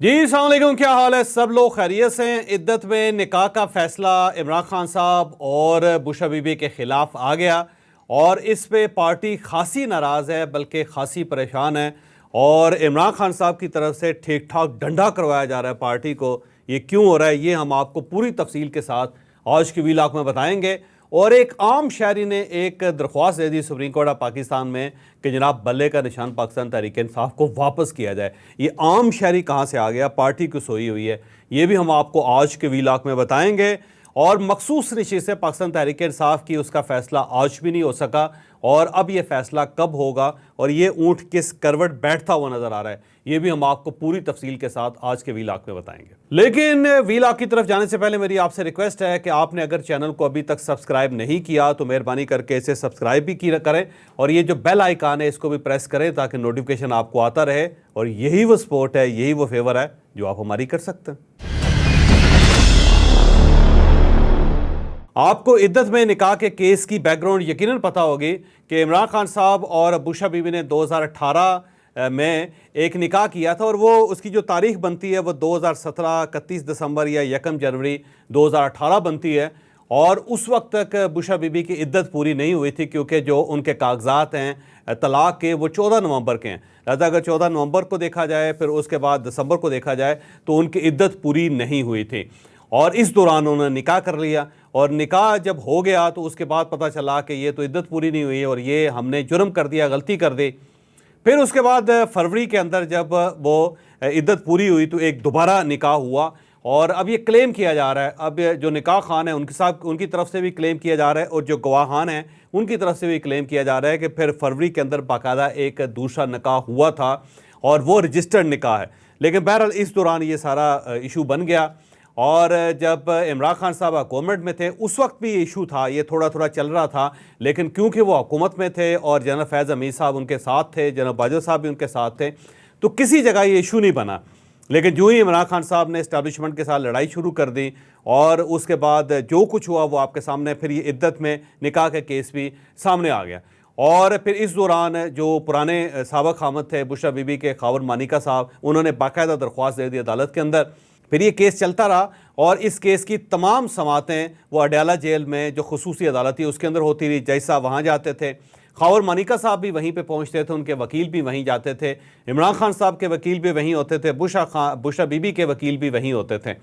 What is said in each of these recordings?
जी अस्सलाम वालेकुम, क्या हाल है? सब लोग खैरियत से हैं। इद्दत में निकाह का फैसला इमरान खान साहब और बुशरा बीबी के खिलाफ आ गया और इस पे पार्टी खासी नाराज़ है, बल्कि खासी परेशान है। और इमरान खान साहब की तरफ से ठीक ठाक डंडा करवाया जा रहा है पार्टी को। ये क्यों हो रहा है, ये हम आपको पूरी तफसील के साथ आज की वीलॉग में बताएंगे। और एक आम शहरी ने एक दरख्वास्त दे दी सुप्रीम कोर्ट ऑफ पाकिस्तान में कि जनाब बल्ले का निशान पाकिस्तान तहरीक इंसाफ को वापस किया जाए। ये आम शहरी कहाँ से आ गया, पार्टी क्यों सोई हुई है, ये भी हम आपको आज के वीलॉग में बताएंगे। और मखसूस नशीद से पाकिस्तान तहरीक इंसाफ की उसका फैसला आज भी नहीं हो सका और अब ये फैसला कब होगा और ये ऊँट किस करवट बैठता हुआ नजर आ रहा है, ये भी हम आपको पूरी तफसील के साथ आज के वीलॉग में बताएंगे। लेकिन वीलॉग की तरफ जाने से पहले मेरी आपसे रिक्वेस्ट है कि आपने अगर चैनल को अभी तक सब्सक्राइब नहीं किया तो मेहरबानी करके इसे सब्सक्राइब भी करें और ये जो बेल आइकन है इसको भी प्रेस करें ताकि नोटिफिकेशन आपको आता रहे। और यही वो सपोर्ट है, यही वो फेवर है जो आप हमारी कर सकते हैं। आपको इद्दत में निकाह के केस की बैकग्राउंड यकीनन पता होगी कि इमरान खान साहब और बुशरा बीबी ने 2018 में एक निकाह किया था और वो उसकी जो तारीख बनती है वो 2017 31 दिसंबर या 1 जनवरी 2018 बनती है। और उस वक्त तक बुशरा बीबी की इद्दत पूरी नहीं हुई थी क्योंकि जो उनके कागजात हैं तलाक के वो 14 नवंबर के हैं। लिहाजा अगर 14 नवंबर को देखा जाए फिर उसके बाद दिसंबर को देखा जाए तो उनकी इद्दत पूरी नहीं हुई थी। और इस दौरान उन्होंने निकाह कर लिया और निकाह जब हो गया तो उसके बाद पता चला कि ये तो इद्दत पूरी नहीं हुई और ये हमने जुर्म कर दिया, गलती कर दी। फिर उसके बाद फरवरी के अंदर जब वो इद्दत पूरी हुई तो एक दोबारा निकाह हुआ और अब ये क्लेम किया जा रहा है, अब जो निकाह खान है उनकी तरफ से भी क्लेम किया जा रहा है और जो गवाहान हैं उनकी तरफ से भी क्लेम किया जा रहा है कि फिर फरवरी के अंदर बाकायदा एक दूसरा निकाह हुआ था और वो रजिस्टर्ड निकाह है। लेकिन बहरहाल इस दौरान ये सारा इशू बन गया और जब इमरान खान साहब हुकूमत में थे उस वक्त भी ये इशू था, ये थोड़ा थोड़ा चल रहा था। लेकिन क्योंकि वो हुकूमत में थे और जनरल फैज़ हमीद साहब उनके साथ थे, जनरल बाजवा साहब भी उनके साथ थे, तो किसी जगह ये इशू नहीं बना। लेकिन जो ही इमरान खान साहब ने इस्टेब्लिशमेंट के साथ लड़ाई शुरू कर दी और उसके बाद जो कुछ हुआ वो आपके सामने, फिर ये इद्दत में निकाह का केस भी सामने आ गया। और फिर इस दौरान जो पुराने साबिक़ खामद थे बुशरा बीबी के खावर मानिका साहब, उन्होंने बाकायदा दरख्वास्त दे दी अदालत के अंदर। फिर ये केस चलता रहा और इस केस की तमाम समातें वो अडयाला जेल में जो खुसूसी अदालत थी उसके अंदर होती रही। जज साहब वहाँ जाते थे, खावर मानिका साहब भी वहीं पे पहुँचते थे, उनके वकील भी वहीं जाते थे, इमरान खान साहब के वकील भी वहीं होते थे, बुशरा बीबी के वकील भी वहीं होते थे।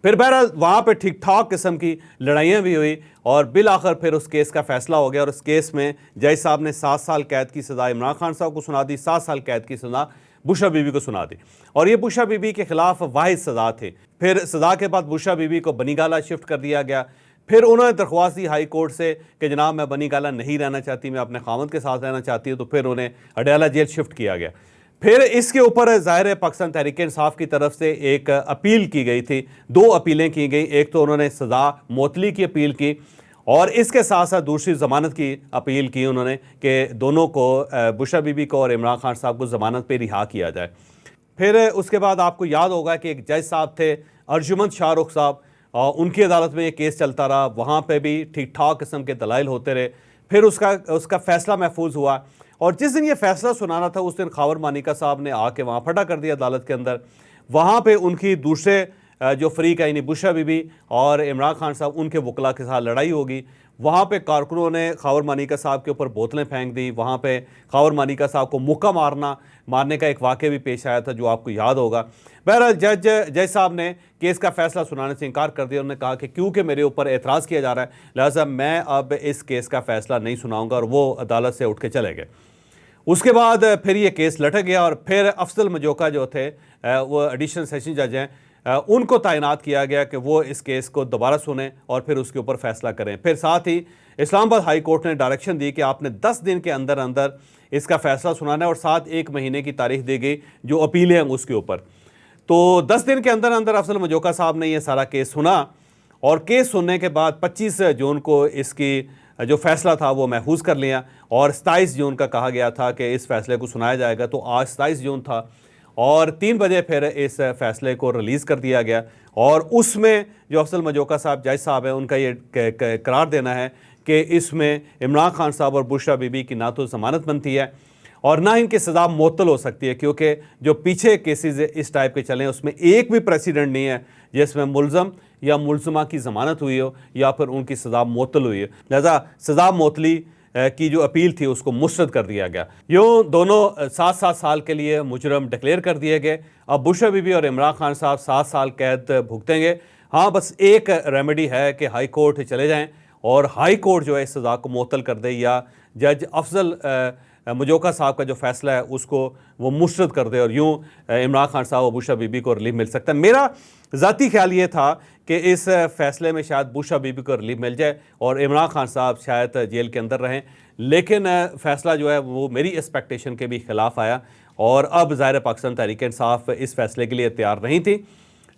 फिर बहरहाल वहाँ पे ठीक ठाक किस्म की लड़ाइयाँ भी हुई और बिल आखिर फिर उस केस का फैसला हो गया और उस केस में जज साहब ने 7 साल कैद की सज़ा इमरान खान साहब को सुना दी, 7 साल कैद की सज़ा बुशरा बीबी को सुना दी और ये बुशरा बीबी के खिलाफ वाहिद सज़ा थी। फिर सज़ा के बाद बुशरा बीबी को बनीगाला शिफ्ट कर दिया गया। फिर उन्होंने दरख्वास्त दी हाई कोर्ट से कि जनाब मैं बनीगाला नहीं रहना चाहती, मैं अपने खामद के साथ रहना चाहती हूँ, तो फिर उन्हें अडयाला जेल शिफ्ट किया गया। फिर इसके ऊपर ज़ाहिर है पाकिस्तान तहरीक इंसाफ की तरफ से एक अपील की गई थी, 2 अपीलें की गई। एक तो उन्होंने सज़ा मुअत्तली की अपील की और इसके साथ साथ दूसरी ज़मानत की अपील की उन्होंने कि दोनों को, बुशरा बीबी को और इमरान खान साहब को ज़मानत पे रिहा किया जाए। फिर उसके बाद आपको याद होगा कि एक जज साहब थे अर्जुमंद शाहरुख साहब, उनकी अदालत में ये केस चलता रहा, वहाँ पे भी ठीक ठाक किस्म के दलाइल होते रहे। फिर उसका फ़ैसला महफूज हुआ और जिस दिन ये फैसला सुनाना था उस दिन खावर मानिका साहब ने आके वहाँ फटा कर दिया अदालत के अंदर। वहाँ पे उनकी दूसरे जो फरीक है यानी बुशरा बीबी और इमरान खान साहब, उनके वकला के साथ लड़ाई होगी। वहाँ पे कारकुनों ने खावर मानिका साहब के ऊपर बोतलें फेंक दी, वहाँ पे खावर मानिका साहब को मुक्का मारने का एक वाक़या भी पेश आया था जो आपको याद होगा। बहरहाल जज साहब ने केस का फैसला सुनाने से इनकार कर दिया। उन्होंने कहा कि क्योंकि मेरे ऊपर एतराज़ किया जा रहा है लिहाजा मैं अब इस केस का फैसला नहीं सुनाऊंगा और वो अदालत से उठ के चले गए। उसके बाद फिर ये केस लटक गया और फिर अफजल मजोका जो थे वो एडिशनल सेशन जज हैं, उनको तैनात किया गया कि वो इस केस को दोबारा सुने और फिर उसके ऊपर फैसला करें। फिर साथ ही इस्लामाबाद हाई कोर्ट ने डायरेक्शन दी कि आपने 10 दिन के अंदर अंदर इसका फैसला सुनाना है और साथ 1 महीने की तारीख दी गई जो अपीलें हैं उसके ऊपर। तो 10 दिन के अंदर अंदर अफजल मजोका साहब ने यह सारा केस सुना और केस सुनने के बाद 25 जून को इसकी जो फैसला था वो महफूज कर लिया और 27 जून का कहा गया था कि इस फैसले को सुनाया जाएगा। तो आज 27 जून था और 3 बजे फिर इस फैसले को रिलीज़ कर दिया गया और उसमें जो अफजल मजोका साहब जज साहब हैं उनका ये करार देना है कि इसमें इमरान खान साहब और बुशरा बीबी की ना तो ज़मानत बनती है और ना इनकी सज़ा मुअत्तल हो सकती है, क्योंकि जो पीछे केसेस इस टाइप के चले हैं उसमें एक भी प्रेसिडेंट नहीं है जिसमें मुलज़म या मुलज़मा की ज़मानत हुई हो या फिर उनकी सज़ा मुअत्तल हुई हो। लिहाजा सज़ा मुअत्तली की जो अपील थी उसको मुस्तरद कर दिया गया। यूँ दोनों 7-7 साल के लिए मुजरम डिक्लेयर कर दिए गए। अब बुशरा बीबी और इमरान खान साहब 7 साल कैद भुगतेंगे। हाँ, बस एक रेमेडी है कि हाई कोर्ट चले जाएं और हाई कोर्ट जो है इस सज़ा को मुअत्तल कर दे, या जज अफजल मुजोका साहब का जो फैसला है उसको वो मुस्तरद कर दे, और यूँ इमरान खान साहब और बुशरा बीबी को रिलीफ मिल सकता है। मेरा ज़ाती ख्याल ये था कि इस फैसले में शायद बुशरा बीबी को रिलीफ मिल जाए और इमरान खान साहब शायद जेल के अंदर रहें, लेकिन फ़ैसला जो है वो मेरी एक्सपेक्टेशन के भी ख़िलाफ़ आया और अब ज़ाहिर पाकिस्तान तहरीक इंसाफ इस फैसले के लिए तैयार नहीं थी।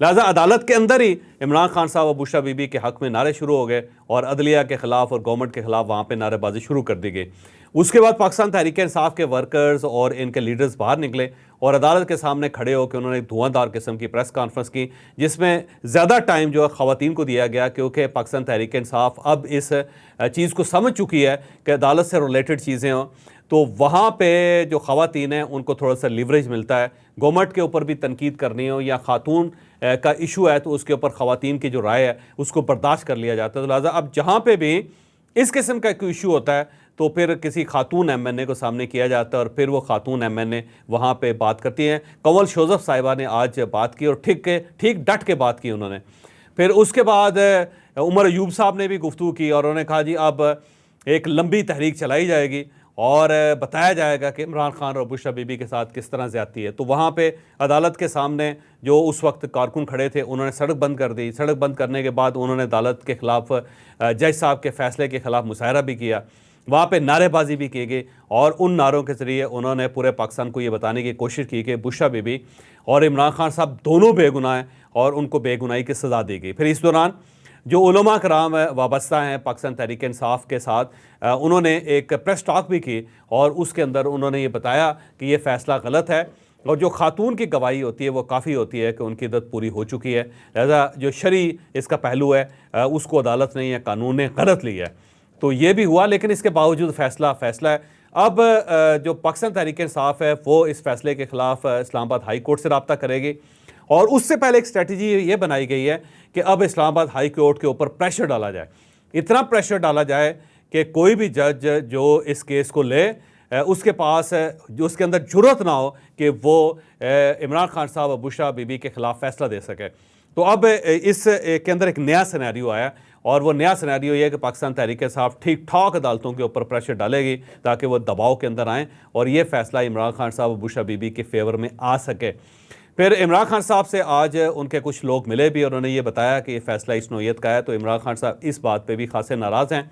लिहाजा अदालत के अंदर ही इमरान खान साहब और बुशरा बीबी के हक़ में नारे शुरू हो गए और अदलिया के ख़िलाफ़ और गवर्नमेंट के ख़िलाफ़ वहाँ पर नारेबाजी शुरू कर दी गई। उसके बाद पाकिस्तान तहरीक इंसाफ के वर्कर्स और इनके लीडर्स बाहर निकले और अदालत के सामने खड़े होकर उन्होंने एक धुआंधार किस्म की प्रेस कॉन्फ्रेंस की, जिसमें ज़्यादा टाइम जो है ख़वातीन को दिया गया, क्योंकि पाकिस्तान तहरीक इंसाफ अब इस चीज़ को समझ चुकी है कि अदालत से रिलेटेड चीज़ें हों तो वहाँ पे जो ख़वातीन हैं उनको थोड़ा सा लिवरेज मिलता है। गवर्नमेंट के ऊपर भी तनकीद करनी हो या खातून का इशू है तो उसके ऊपर ख़वातीन की जो राय है उसको बर्दाश्त कर लिया जाता है। तो लिहाजा अब जहाँ पे भी इस किस्म का कोई इशू होता है तो फिर किसी खातून एमएनए को सामने किया जाता है और फिर वो खातून एमएनए वहाँ पे बात करती हैं। कंवल शोज़फ साहिबा ने आज बात की और ठीक डट के बात की उन्होंने। फिर उसके बाद उमर अयूब साहब ने भी गुफ्तगू की और उन्होंने कहा जी अब एक लंबी तहरीक चलाई जाएगी और बताया जाएगा कि इमरान खान और बुशरा बीबी के साथ किस तरह ज़्यादती है। तो वहाँ पे अदालत के सामने जो उस वक्त कारकुन खड़े थे उन्होंने सड़क बंद कर दी। सड़क बंद करने के बाद उन्होंने अदालत के ख़िलाफ़ जज साहब के फ़ैसले के ख़िलाफ़ मुशायरा भी किया, वहाँ पे नारेबाजी भी की गई और उन नारों के ज़रिए उन्होंने पूरे पाकिस्तान को ये बताने की कोशिश की कि बुशरा बीबी और इमरान खान साहब दोनों बेगुनाह हैं और उनको बेगुनाही की सज़ा दी गई। फिर इस दौरान जो उलमा कराम वाबस्ता हैं पाकिस्तान तहरीक इंसाफ के साथ, उन्होंने एक प्रेस टॉक भी की और उसके अंदर उन्होंने ये बताया कि ये फ़ैसला गलत है और जो खातून की गवाही होती है वो काफ़ी होती है कि उनकी इद्दत पूरी हो चुकी है। लिहाजा जो शरी इसका पहलू है उसको अदालत ने या कानून ने गलत लिया है। तो ये भी हुआ, लेकिन इसके बावजूद फ़ैसला है। अब जो पाकिस्तान तहरीक इंसाफ है वो इस फैसले के ख़िलाफ़ इस्लामाबाद हाई कोर्ट से रब्ता करेगी और उससे पहले एक स्ट्रेटजी ये बनाई गई है कि अब इस्लामाबाद हाई कोर्ट के ऊपर प्रेशर डाला जाए, इतना प्रेशर डाला जाए कि कोई भी जज जो इस केस को ले उसके पास जो उसके अंदर जुर्रत ना हो कि वो इमरान खान साहब और बुशरा बीबी के ख़िलाफ़ फ़ैसला दे सके। तो अब इस के अंदर एक नया सिनेरियो आया और वो नया सिनेरियो ये है कि पाकिस्तान तहरीक इंसाफ ठीक ठाक अदालतों के ऊपर प्रेशर डालेगी ताकि वो दबाव के अंदर आएँ और ये फ़ैसला इमरान खान साहब और बुशरा बीबी के फेवर में आ सके। फिर इमरान खान साहब से आज उनके कुछ लोग मिले भी और उन्होंने ये बताया कि ये फ़ैसला इस नौयत का है। तो इमरान खान साहब इस बात पे भी खासे नाराज़ हैं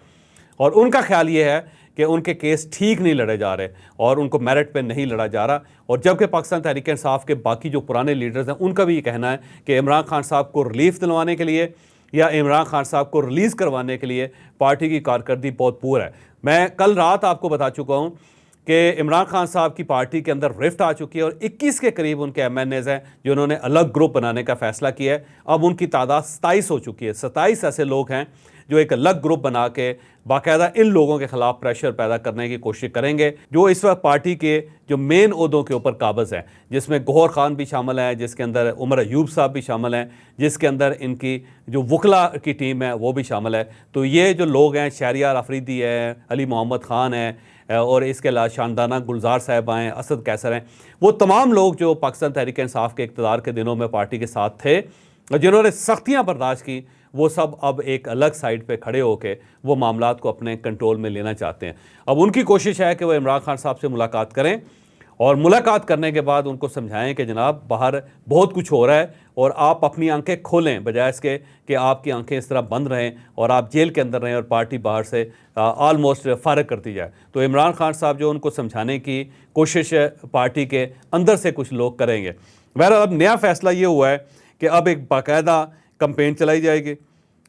और उनका ख्याल ये है कि उनके केस ठीक नहीं लड़े जा रहे और उनको मेरिट पे नहीं लड़ा जा रहा। और जबकि पाकिस्तान तहरीक इंसाफ के बाकी जो पुराने लीडर्स हैं उनका भी ये कहना है कि इमरान खान साहब को रिलीफ दिलवाने के लिए या इमरान खान साहब को रिलीज़ करवाने के लिए पार्टी की कारकर्दगी बहुत पुअर है। मैं कल रात आपको बता चुका हूँ कि इमरान खान साहब की पार्टी के अंदर रिफ्ट आ चुकी है और 21 के करीब उनके एमएनएज हैं जिन्होंने अलग ग्रुप बनाने का फैसला किया है। अब उनकी तादाद 27 हो चुकी है। 27 ऐसे लोग हैं जो एक अलग ग्रुप बना के बाकायदा इन लोगों के ख़िलाफ़ प्रेशर पैदा करने की कोशिश करेंगे जो इस वक्त पार्टी के जो मेन ओहदों के ऊपर काबज़ हैं, जिसमें गौहर खान भी शामिल है, जिसके अंदर उमर अयूब साहब भी शामिल हैं, जिसके अंदर इनकी जो वकला की टीम है वो भी शामिल है। तो ये जो लोग हैं, शहरियार अफरीदी है, अली मोहम्मद ख़ान है और इसके अलावा शानदाना गुलजार साहब हैं, असद कैसर हैं, वो तमाम लोग जो पाकिस्तान तहरीक इंसाफ के इक़्तिदार के दिनों में पार्टी के साथ थे और जिन्होंने सख्तियाँ बर्दाश्त की, वो सब अब एक अलग साइड पे खड़े होकर वो मामलात को अपने कंट्रोल में लेना चाहते हैं। अब उनकी कोशिश है कि वो इमरान खान साहब से मुलाकात करें और मुलाकात करने के बाद उनको समझाएं कि जनाब बाहर बहुत कुछ हो रहा है और आप अपनी आंखें खोलें बजाय इसके कि आपकी आंखें इस तरह बंद रहें और आप जेल के अंदर रहें और पार्टी बाहर से आलमोस्ट फ़ारिग करती जाए। तो इमरान खान साहब जो उनको समझाने की कोशिश पार्टी के अंदर से कुछ लोग करेंगे। बहरहाल अब नया फ़ैसला ये हुआ है कि अब एक बाकायदा कंपेन चलाई जाएगी,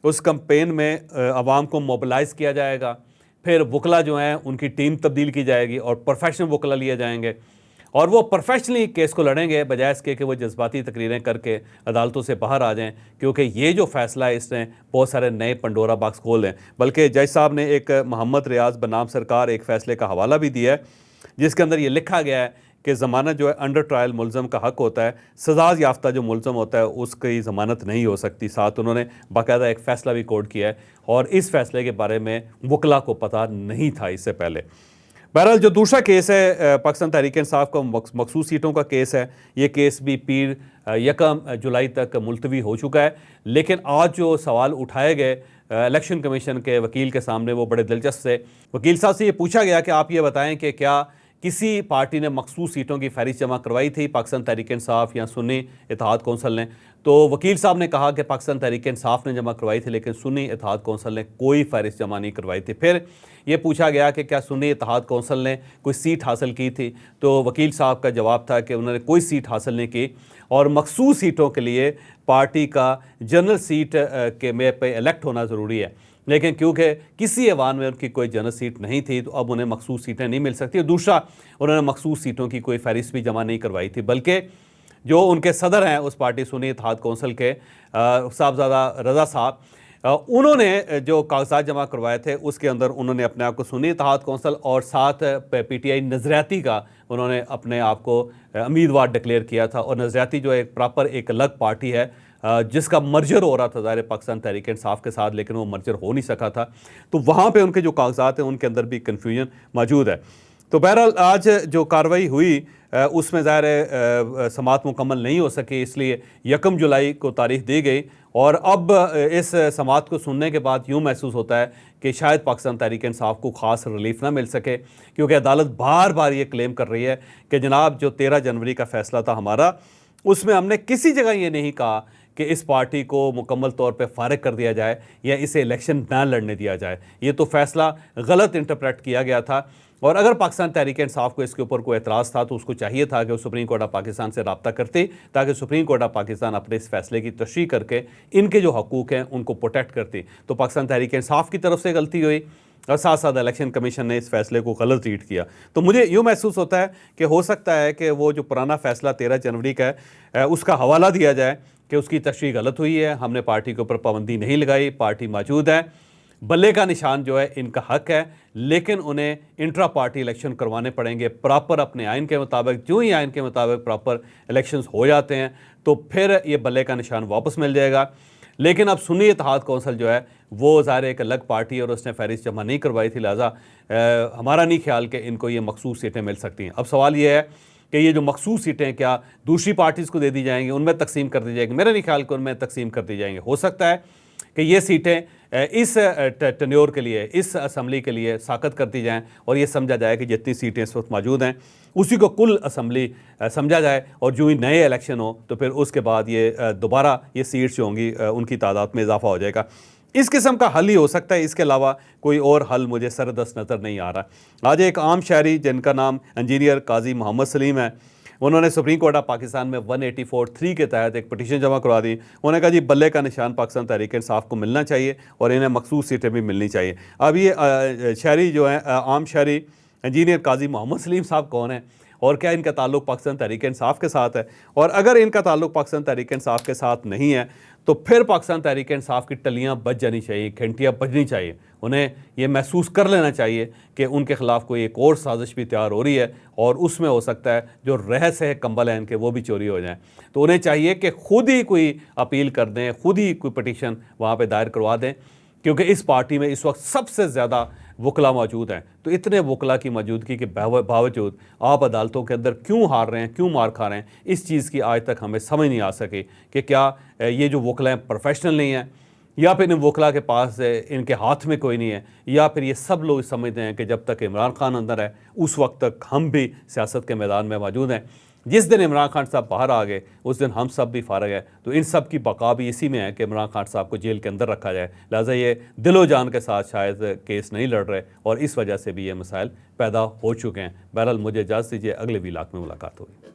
उस कंपेन में आवाम को मोबिलाइज़ किया जाएगा, फिर वकला जो हैं उनकी टीम तब्दील की जाएगी और प्रोफेशनल वकला लिए जाएंगे और वो प्रोफेशनली केस को लड़ेंगे बजाय इसके कि वो जज्बाती तकरीरें करके अदालतों से बाहर आ जाएं, क्योंकि ये जो फ़ैसला है इसने बहुत सारे नए पंडोरा बॉक्स खोल दें। बल्कि जज साहब ने एक मोहम्मद रियाज बनाम सरकार एक फ़ैसले का हवाला भी दिया है जिसके अंदर ये लिखा गया है कि ज़मानत जो है अंडर ट्रायल मुलज़म का हक होता है, सज़ा याफ्ता जो मुलज़म होता है उसकी ज़मानत नहीं हो सकती। साथ उन्होंने बाकायदा एक फ़ैसला भी कोट किया है और इस फैसले के बारे में वकला को पता नहीं था इससे पहले। बहरहाल जो दूसरा केस है पाकिस्तान तहरीक इंसाफ का मखसूस सीटों का केस है, ये केस भी पीर 1 जुलाई तक मुलतवी हो चुका है। लेकिन आज जो सवाल उठाए गए इलेक्शन कमीशन के वकील के सामने वो बड़े दिलचस्प थे। वकील साहब से ये पूछा गया कि आप ये बताएं कि क्या किसी पार्टी ने मखसूस सीटों की फहरिस्त जमा करवाई थी, पाकिस्तान तहरीक इंसाफ या सुन्नी इत्तेहाद कौंसिल ने? तो वकील साहब ने कहा कि पाकिस्तान तहरीक इंसाफ ने जमा करवाई थी, लेकिन सुन्नी इत्तेहाद कौंसिल ने कोई फहरिस्त जमा नहीं करवाई थी। फिर ये पूछा गया कि क्या सुन्नी इत्तेहाद कौंसिल ने कोई सीट हासिल की थी? तो वकील साहब का जवाब था कि उन्होंने कोई सीट हासिल नहीं की और मखसूस सीटों के लिए पार्टी का जनरल सीट के में पे इलेक्ट होना ज़रूरी है, लेकिन क्योंकि किसी ऐवान में उनकी कोई जनरल सीट नहीं थी तो अब उन्हें मखसूस सीटें नहीं मिल सकती। दूसरा, उन्होंने मखसूस सीटों की कोई फहरिस्त भी जमा नहीं करवाई थी, बल्कि जो उनके सदर हैं उस पार्टी सुन्नी इत्तेहाद कौंसिल के साहबजादा रज़ा साहब, उन्होंने जो कागजात जमा करवाए थे उसके अंदर उन्होंने अपने आप को सुन्नी इत्तेहाद कौंसिल और साथ पीटीआई नज़रियाती का उन्होंने अपने आप को उम्मीदवार डिक्लेयर किया था। और नज़रियाती जो एक प्रॉपर एक अलग पार्टी है जिसका मर्जर हो रहा था ज़ाहिर पाकिस्तान तहरीक इंसाफ के साथ, लेकिन वो मर्जर हो नहीं सका था। तो वहाँ पे उनके जो कागजात हैं उनके अंदर भी कन्फ्यूजन मौजूद है। तो बहरहाल आज जो कार्रवाई हुई उसमें ज़ाहिर है समाअत मुकम्मल नहीं हो सकी, इसलिए 1 जुलाई को तारीख दी गई। और अब इस समाअत को सुनने के बाद यूँ महसूस होता है कि शायद पाकिस्तान तहरीक इंसाफ को ख़ास रिलीफ ना मिल सके, क्योंकि अदालत बार बार ये क्लेम कर रही है कि जनाब जो 13 जनवरी का फ़ैसला था हमारा, उसमें हमने किसी जगह ये नहीं कहा कि इस पार्टी को मुकम्मल तौर पे फारिग कर दिया जाए या इसे इलेक्शन ना लड़ने दिया जाए। ये तो फ़ैसला गलत इंटरप्रेट किया गया था। और अगर पाकिस्तान तहरीक इंसाफ को इसके ऊपर कोई एतराज़ था तो उसको चाहिए था कि वो सुप्रीम कोर्ट ऑफ पाकिस्तान से रब्ता करती, ताकि सुप्रीम कोर्ट ऑफ पाकिस्तान अपने इस फैसले की तशरीह करके इनके जो हकूक़ हैं उनको प्रोटेक्ट करती। तो पाकिस्तान तहरीक इंसाफ की तरफ से गलती हुई और साथ साथ इलेक्शन कमीशन ने इस फैसले को गलत ट्रीट किया। तो मुझे यूँ महसूस होता है कि हो सकता है कि वो जो पुराना फ़ैसला 13 जनवरी का है उसका हवाला दिया जाए कि उसकी तशरीह गलत हुई है, हमने पार्टी के ऊपर पाबंदी नहीं लगाई, पार्टी मौजूद है, बल्ले का निशान जो है इनका हक है, लेकिन उन्हें इंट्रा पार्टी इलेक्शन करवाने पड़ेंगे प्रॉपर अपने आइन के मुताबिक। जो ही आइन के मुताबिक प्रॉपर इलेक्शंस हो जाते हैं तो फिर ये बल्ले का निशान वापस मिल जाएगा। लेकिन अब सुन्नी इत्तेहाद कौंसिल जो है वो ज़ाहिर एक अलग पार्टी और उसने फहरिस्त जमा नहीं करवाई थी, लिहाजा हमारा नहीं ख्याल कि इनको ये मखसूस सीटें मिल सकती हैं। अब सवाल ये है कि ये जो मखसूस सीटें क्या दूसरी पार्टीज़ को दे दी जाएंगी, उनमें तकसीम कर दी जाएंगी? मेरा नहीं ख्याल कि उनमें तकसीम कर दी जाएंगे। हो सकता है कि ये सीटें इस टेन्योर के लिए, इस असम्बली के लिए साकत कर दी जाएँ और ये समझा जाए कि जितनी सीटें इस वक्त मौजूद हैं उसी को कुल असम्बली समझा जाए, और जो ही नए इलेक्शन हो तो फिर उसके बाद ये दोबारा ये सीट्स जो होंगी उनकी तादाद में इजाफा हो जाएगा। इस किस्म का हल ही हो सकता है, इसके अलावा कोई और हल मुझे सरदस्त नज़र नहीं आ रहा। आज एक आम शहरी जिनका नाम इंजीनियर काजी मोहम्मद सलीम है, उन्होंने सुप्रीम कोर्ट ऑफ पाकिस्तान में 184(3) के तहत एक पटिशन जमा करवा दी। उन्होंने कहा जी बल्ले का निशान पाकिस्तान तहरीक इंसाफ को मिलना चाहिए और इन्हें मखसूस सीटें भी मिलनी चाहिए। अब ये शहरी जो है आम शहरी इंजीनियर काजी मोहम्मद सलीम साहब कौन है और क्या इनका ताल्लुक़ पाकिस्तान तहरीक इंसाफ के साथ है? और अगर इनका ताल्लुक़ पाकिस्तान तहरीक इंसाफ के साथ नहीं है तो फिर पाकिस्तान तहरीक इंसाफ की टलियाँ बज जानी चाहिए, घंटियाँ बजनी चाहिए। उन्हें ये महसूस कर लेना चाहिए कि उनके ख़िलाफ़ कोई एक और साजिश भी तैयार हो रही है और उसमें हो सकता है जो रहस्य है कंबल है इनके वो भी चोरी हो जाएँ। तो उन्हें चाहिए कि खुद ही कोई अपील कर दें, खुद ही कोई पटिशन वहाँ पर दायर करवा दें, क्योंकि इस पार्टी में इस वक्त सबसे ज़्यादा वकला मौजूद हैं। तो इतने वकला की मौजूदगी के बावजूद आप अदालतों के अंदर क्यों हार रहे हैं, क्यों मार खा रहे हैं? इस चीज़ की आज तक हमें समझ नहीं आ सकी कि क्या ये जो वकला हैं प्रोफेशनल नहीं हैं, या फिर इन वकला के पास इनके हाथ में कोई नहीं है, या फिर ये सब लोग समझते हैं कि जब तक इमरान खान अंदर है उस वक्त तक हम भी सियासत के मैदान में मौजूद हैं। जिस दिन इमरान खान साहब बाहर आ गए उस दिन हम सब भी फारग है। तो इन सब की बका भी इसी में है कि इमरान खान साहब को जेल के अंदर रखा जाए। लिहाजा ये दिलो जान के साथ शायद केस नहीं लड़ रहे और इस वजह से भी ये मसाइल पैदा हो चुके हैं। बहरहाल मुझे इजाज़त दीजिए, अगले व्लॉग में मुलाकात होगी।